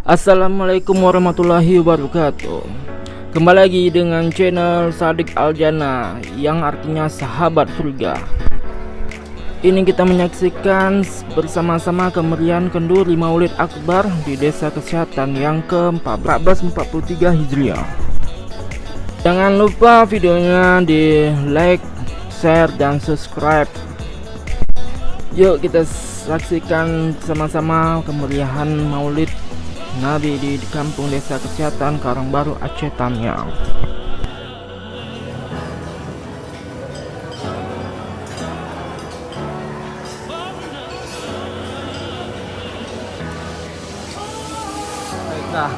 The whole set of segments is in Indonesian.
Assalamualaikum warahmatullahi wabarakatuh. Kembali lagi dengan channel Sadik Aljana, yang artinya sahabat surga. Ini kita menyaksikan bersama-sama kemeriahan kenduri Maulid Akbar di Desa Kesehatan yang ke-1443 Hijriah. Jangan lupa videonya di like, share, dan subscribe. Yuk kita saksikan sama-sama kemeriahan Maulid Nabi di kampung Desa Kesehatan Karangbaru, Aceh Tamiang. Baiklah.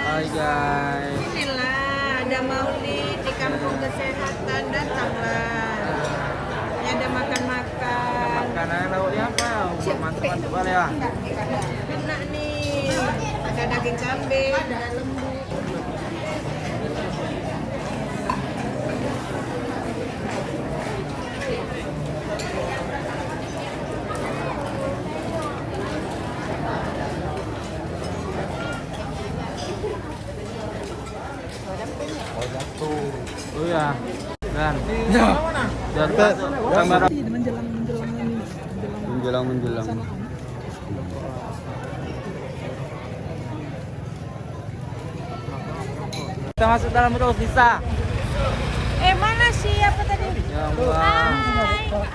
Hai guys. Inilah ada Maulid di kampung kesehatan, datanglah. Ini ada makan-makan. Makanan lauknya apa? Mantap-mantap kali ya. Enak nih. Ada daging kambing, ada lembu. Oh ya. Dan gambar menjelang. kita masuk dalam terus bisa. Mana siapa tadi? Ya Allah.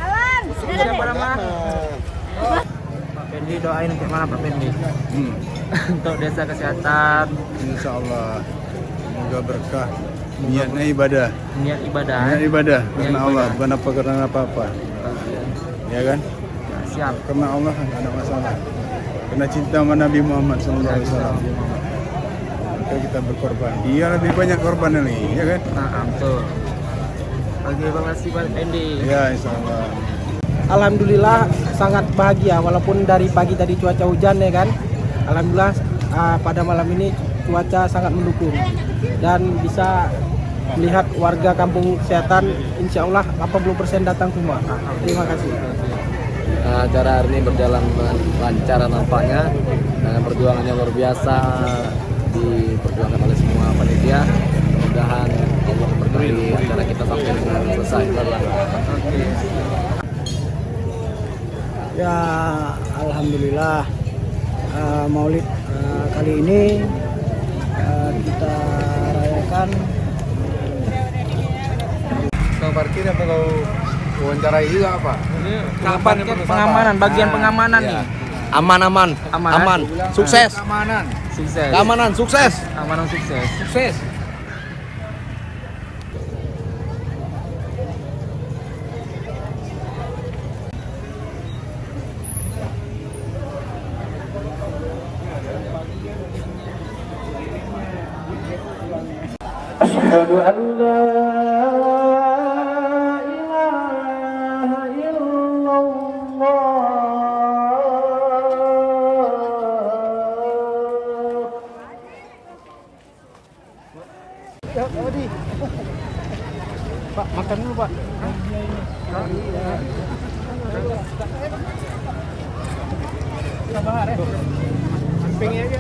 Alan. Siapa nama? Pak Pendi, doain untuk mana Pak Pendi? Untuk Desa Kesehatan. Insya Allah semoga berkah. Niatnya ibadah. Niat ibadah. Niat ibadah karena Niat Allah, ibadah. bukan apa karena apa-apa. Ya kan? Siap. Karena Allah kan ada masalah. Karena cinta sama Nabi Muhammad SAW. Maka kita berkorban. Dia lebih banyak korbannya lagi, ya kan? Nah, betul. Oke, terima kasih Pak Pendi. Ya, insya Allah. Alhamdulillah sangat bahagia walaupun dari pagi tadi cuaca hujan ya kan. Alhamdulillah pada malam ini cuaca sangat mendukung dan bisa melihat warga kampung kesehatan insya Allah 80% datang semua. Terima kasih. Acara hari ini berjalan lancar nampaknya, dan perjuangannya luar biasa diperjuangkan oleh semua panitia. Mudah-mudahan Allah memberkahi acara kita sampai dengan selesai. Ya alhamdulillah Maulid kali ini kita rayakan. Kau parkir apa kau wawancarai juga apa? Kapan pengamanan, bagian pengamanan nih. Aman. Sukses. Sukses. Keamanan sukses. Amanan sukses. Sukses. Asyhadu an la ilaha illallah. Pak makan dulu Pak. Sabar ya. Sampingnya aja.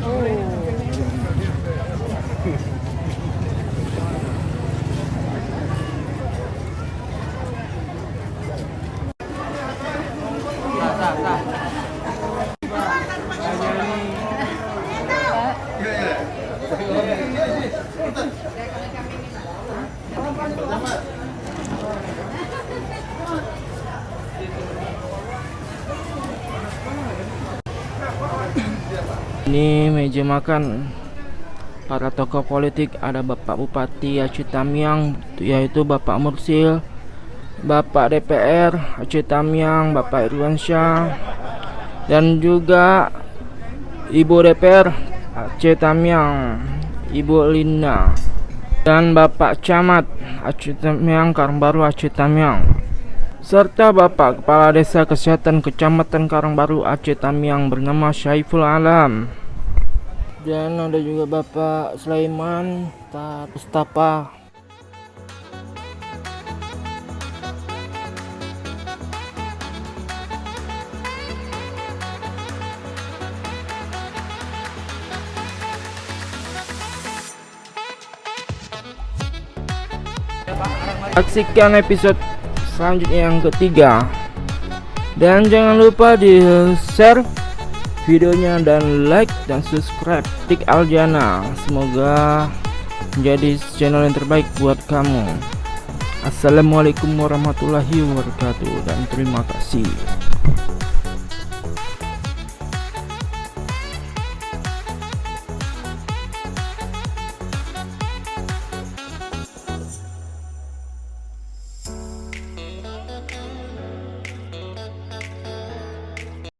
Ini meja makan para tokoh politik. Ada Bapak Bupati Aceh Tamiang, yaitu Bapak Mursil, Bapak DPR Aceh Tamiang, Bapak Irwansyah, dan juga Ibu DPR Aceh Tamiang, Ibu Linda, dan Bapak Camat Aceh Tamiang Karangbaru Aceh Tamiang, serta Bapak Kepala Desa Kesehatan Kecamatan Karangbaru Aceh Tamiang bernama Syaiful Alam. Dan ada juga Bapak Sulaiman Mustafa Saksikan episode selanjutnya yang ketiga. Dan jangan lupa di share videonya dan like dan subscribe Tik Aljana. Semoga menjadi channel yang terbaik buat kamu. Assalamualaikum warahmatullahi wabarakatuh dan terima kasih.